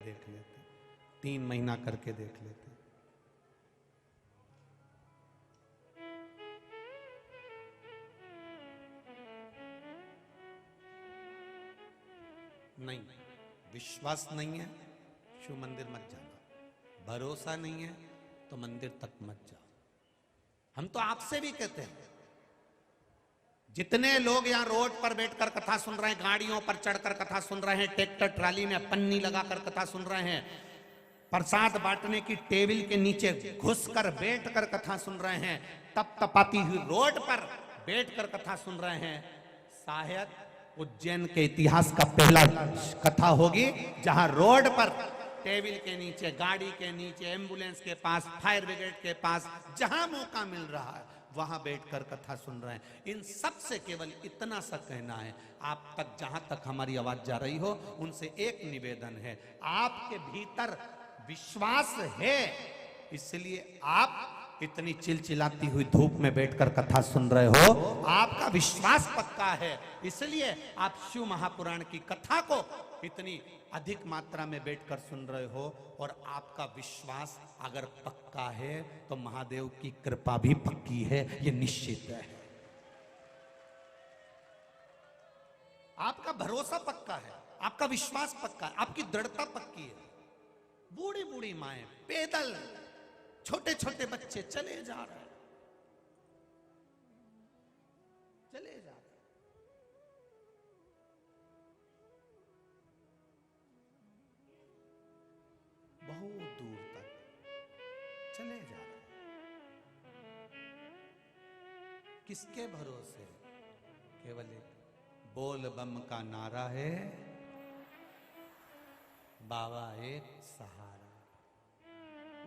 देख लेते, 3 महीना करके देख लेते। नहीं, विश्वास नहीं है, शिव मंदिर मत जाना। भरोसा नहीं है तो मंदिर तक मत जाओ। हम तो आपसे भी कहते हैं, जितने लोग यहां रोड पर बैठकर कथा सुन रहे हैं, गाड़ियों पर चढ़कर कथा सुन रहे हैं, ट्रैक्टर ट्राली में पन्नी लगाकर कथा सुन रहे हैं, प्रसाद बांटने की टेबल के नीचे घुसकर बैठकर कथा सुन रहे हैं, तप तपाती हुई रोड पर बैठकर कथा सुन रहे हैं, शायद उज्जैन के इतिहास का पहला कथा होगी जहां रोड पर टेबल के नीचे, गाड़ी के नीचे, एम्बुलेंस के पास, फायर ब्रिगेड के पास, जहां मौका मिल रहा है वहां बैठकर कथा सुन रहे हैं। इन सब से केवल इतना सा कहना है, आप तक जहां तक हमारी आवाज जा रही हो, उनसे एक निवेदन है, आपके भीतर विश्वास है, इसलिए आप इतनी चिलचिलाती हुई धूप में बैठकर कथा सुन रहे हो, आपका विश्वास पक्का है, इसलिए आप शिव महापुराण की कथा को इतनी अधिक मात्रा में बैठकर सुन रहे हो। और आपका विश्वास अगर पक्का है तो महादेव की कृपा भी पक्की है, ये निश्चित है। आपका भरोसा पक्का है, आपका विश्वास पक्का है, आपकी दृढ़ता पक्की है। बूढ़ी बूढ़ी माएं पैदल, छोटे छोटे बच्चे चले जा रहे हैं, चले जा रहे हैं। बहुत दूर तक चले जा रहे हैं। किसके भरोसे? केवल एक बोल बम का नारा है, बाबा एक सहारा,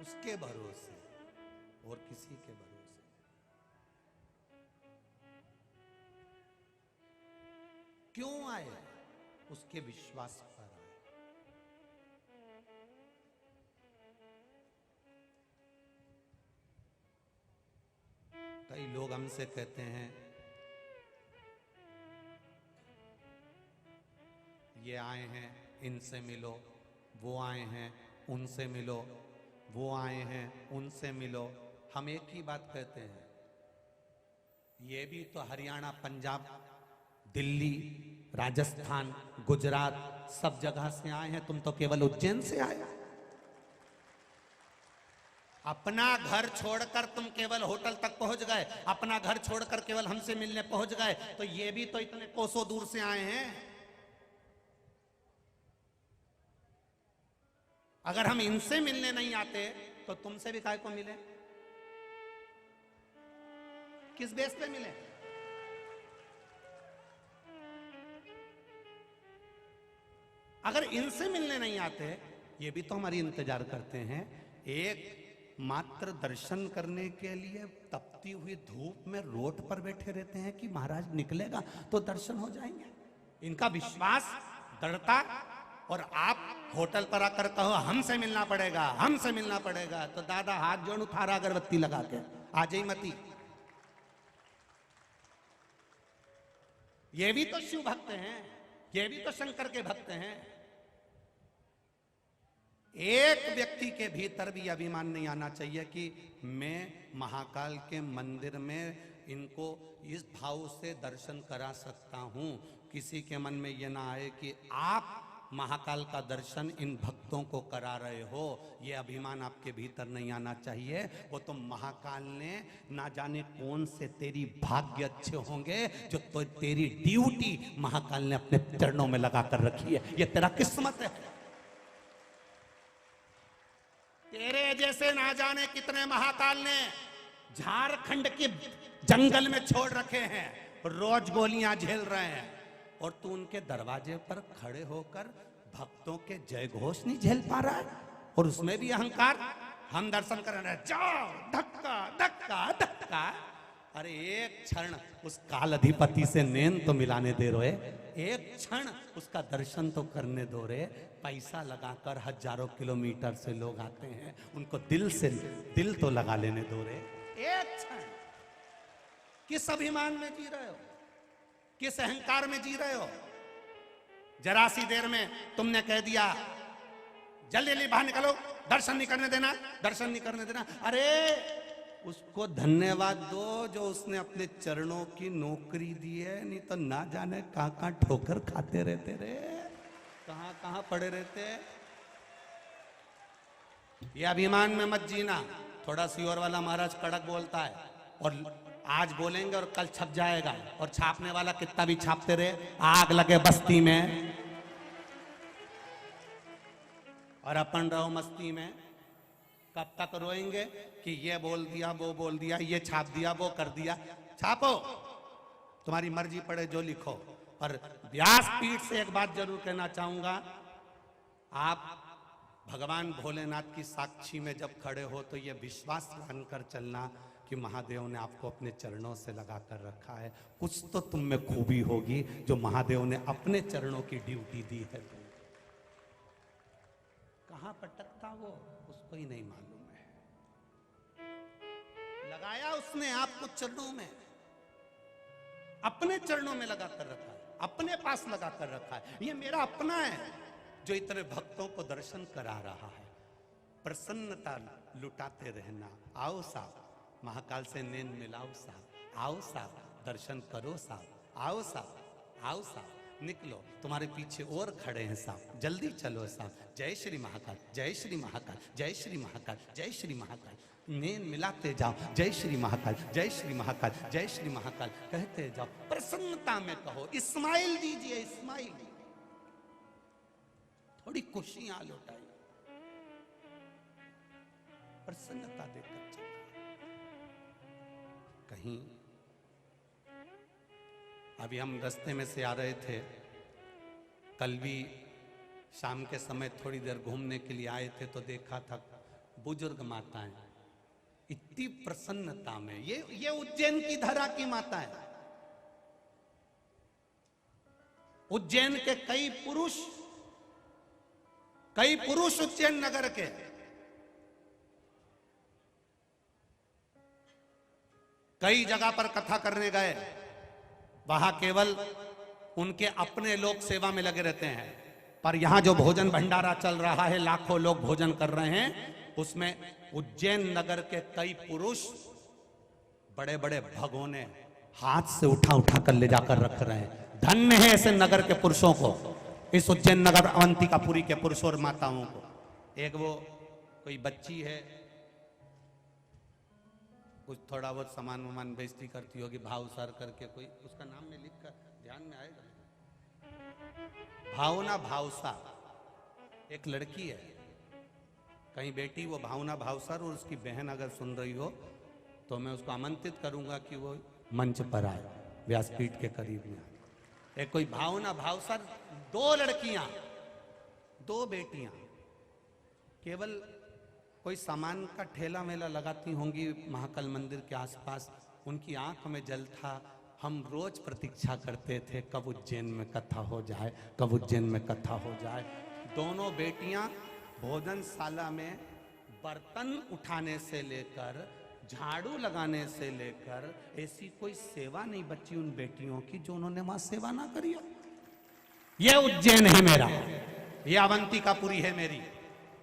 उसके भरोसे और किसी के भरोसे। क्यों आए? उसके विश्वास पर आए। कई लोग हमसे कहते हैं, ये आए हैं इनसे मिलो, वो आए हैं उनसे मिलो, वो आए हैं उनसे मिलो। हम एक ही बात कहते हैं, ये भी तो हरियाणा, पंजाब, दिल्ली, राजस्थान, गुजरात सब जगह से आए हैं, तुम तो केवल उज्जैन से आए। अपना घर छोड़कर तुम केवल होटल तक पहुंच गए, अपना घर छोड़कर केवल हमसे मिलने पहुंच गए, तो ये भी तो इतने कोसों दूर से आए हैं। अगर हम इनसे मिलने नहीं आते तो तुमसे भी काय को मिले? किस बेस पे मिले? अगर इनसे मिलने नहीं आते, ये भी तो हमारी इंतजार करते हैं, एक मात्र दर्शन करने के लिए तपती हुई धूप में रोड पर बैठे रहते हैं कि महाराज निकलेगा तो दर्शन हो जाएंगे। इनका विश्वास, दृढ़ता, और आप होटल पर आकर कहो हमसे मिलना पड़ेगा, हमसे मिलना पड़ेगा, तो दादा हाथ जोड़ उठारा अगरबत्ती लगा के आ जाई मती। ये भी तो शिव भक्त हैं, ये भी तो शंकर के भक्त हैं। एक व्यक्ति के भीतर भी अभिमान नहीं आना चाहिए कि मैं महाकाल के मंदिर में इनको इस भाव से दर्शन करा सकता हूं। किसी के मन में यह ना आए कि आप महाकाल का दर्शन इन भक्तों को करा रहे हो, ये अभिमान आपके भीतर नहीं आना चाहिए। वो तो महाकाल ने ना जाने कौन से तेरी भाग्य अच्छे होंगे जो तो तेरी ड्यूटी महाकाल ने अपने चरणों में लगा कर रखी है, ये तेरा किस्मत है। तेरे जैसे ना जाने कितने महाकाल ने झारखंड के जंगल में छोड़ रखे हैं, रोज गोलियां झेल रहे हैं, और तू उनके दरवाजे पर खड़े होकर भक्तों के जय घोष नहीं झेल पा रहा है, और उसमें भी अहंकार। हम दर्शन कर रहे हैं, जाओ, धक्का धक्का धक्का। अरे एक क्षण उस काल अधिपति से नैन तो मिलाने दे रहे, एक क्षण उसका दर्शन तो करने दो रे। पैसा लगाकर हजारों किलोमीटर से लोग आते हैं, उनको दिल से दिल तो लगा लेने दो रे। एक क्षण किस अभिमान में जी रहे हो, किस अहंकार में जी रहे हो? जरा सी देर में तुमने कह दिया जल्दी जल्दी बाहर निकलो, दर्शन नहीं करने देना, दर्शन नहीं करने देना। अरे उसको धन्यवाद दो जो उसने अपने चरणों की नौकरी दी है, नहीं तो ना जाने कहां कहां ठोकर खाते रहते रे, कहां कहां पड़े रहते। ये अभिमान में मत जीना। थोड़ा सीहोर वाला महाराज कड़क बोलता है, और आज बोलेंगे और कल छप जाएगा, और छापने वाला कितना भी छापते रहे, आग लगे बस्ती में, और अपन रहो मस्ती में। कब तक रोएंगे कि ये बोल दिया, वो बोल दिया, ये छाप दिया, वो कर दिया। छापो, तुम्हारी मर्जी पड़े जो लिखो। पर व्यासपीठ से एक बात जरूर कहना चाहूंगा, आप भगवान भोलेनाथ की साक्षी में जब खड़े हो तो ये विश्वास मानकर चलना कि महादेव ने आपको अपने चरणों से लगा कर रखा है। कुछ तो तुम में खूबी होगी जो महादेव ने अपने चरणों की ड्यूटी दी है। कहां पटकता वो उसको ही नहीं मालूम है। लगाया उसने आपको चरणों में, अपने चरणों में लगा कर रखा है, अपने पास लगा कर रखा है। ये मेरा अपना है जो इतने भक्तों को दर्शन करा रहा है। प्रसन्नता लुटाते रहना। आओ साहब, महाकाल से नैन मिलाओ साहब, आओ साहब, दर्शन करो साहब, आओ साहब, आओ साहब, निकलो, तुम्हारे पीछे और खड़े हैं साहब, जल्दी चलो साहब। जय श्री महाकाल, जय श्री महाकाल, जय श्री महाकाल, जय श्री महाकाल। नैन मिलाते जाओ, जय श्री महाकाल, जय श्री महाकाल, जय श्री महाकाल कहते जाओ। प्रसन्नता में कहो, इस्माइल दीजिए, इस्माइल, थोड़ी खुशियां लौटाई, प्रसन्नता देकर चलो। कहीं अभी हम रास्ते में से आ रहे थे, कल भी शाम के समय थोड़ी देर घूमने के लिए आए थे, तो देखा था बुजुर्ग माताएं इतनी प्रसन्नता में। ये उज्जैन की धरा की माता है। उज्जैन के कई पुरुष उज्जैन नगर के कई जगह पर कथा करने गए, वहां केवल उनके अपने लोग सेवा में लगे रहते हैं, पर यहां जो भोजन भंडारा चल रहा है, लाखों लोग भोजन कर रहे हैं, उसमें उज्जैन नगर के कई पुरुष बड़े बड़े भगोने हाथ से उठा उठा कर ले जाकर रख रहे हैं। धन्य है ऐसे नगर के पुरुषों को, इस उज्जैन नगर अवंतिकापुरी के पुरुषों और माताओं को। एक वो कोई बच्ची है, कुछ थोड़ा बहुत सामान वामान बेइज्जती करती होगी, भावसार करके, कोई उसका नाम में लिख कर ध्यान में आएगा, भावना भावसा, एक लड़की है, कहीं बेटी वो भावना भावसार, और उसकी बहन अगर सुन रही हो तो मैं उसको आमंत्रित करूंगा कि वो मंच पर आए, व्यासपीठ के करीब में। एक कोई भावना भावसार, दो लड़कियां, दो बेटियां, केवल कोई सामान का ठेला मेला लगाती होंगी महाकाल मंदिर के आसपास, उनकी आंख में जल था। हम रोज प्रतीक्षा करते थे कब उज्जैन में कथा हो जाए, कब उज्जैन में कथा हो जाए। दोनों बेटियां भोजनशाला में बर्तन उठाने से लेकर, झाड़ू लगाने से लेकर, ऐसी कोई सेवा नहीं बची उन बेटियों की जो उन्होंने वहां सेवा ना करी हो। ये उज्जैन है मेरा, ये अवंतिकापुरी है मेरी,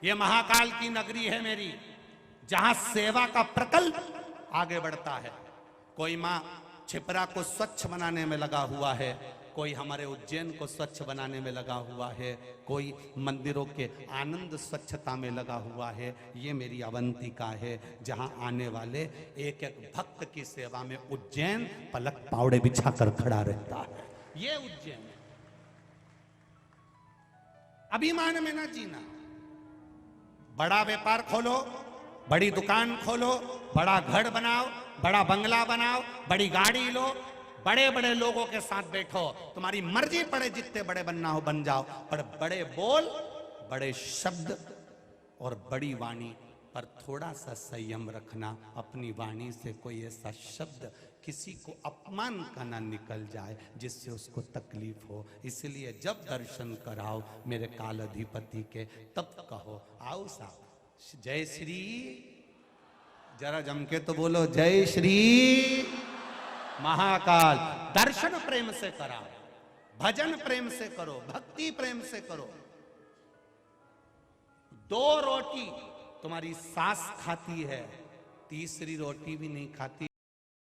ये महाकाल की नगरी है मेरी, जहां सेवा का प्रकल्प आगे बढ़ता है। कोई मां छिपरा को स्वच्छ बनाने में लगा हुआ है, कोई हमारे उज्जैन को स्वच्छ बनाने में लगा हुआ है, कोई मंदिरों के आनंद स्वच्छता में लगा हुआ है। ये मेरी अवंतिका है, जहां आने वाले एक एक भक्त की सेवा में उज्जैन पलक पावड़े बिछाकर खड़ा रहता है। ये उज्जैन है। अभिमान में ना जीना। बड़ा व्यापार खोलो, बड़ी दुकान खोलो, बड़ा घर बनाओ, बड़ा बंगला बनाओ, बड़ी गाड़ी लो, बड़े बड़े लोगों के साथ बैठो, तुम्हारी मर्जी पड़े जितने बड़े बनना हो बन जाओ, पर बड़े बोल, बड़े शब्द और बड़ी वाणी पर थोड़ा सा संयम रखना। अपनी वाणी से कोई ऐसा शब्द किसी को अपमान का ना निकल जाए जिससे उसको तकलीफ हो। इसलिए जब दर्शन कराओ मेरे काल अधिपति के, तब कहो आओ साहब, जय श्री, जरा जम के तो बोलो, जय श्री महाकाल। दर्शन प्रेम से कराओ, भजन प्रेम से करो, भक्ति प्रेम से करो। 2 रोटी तुम्हारी सास खाती है, तीसरी रोटी भी नहीं खाती।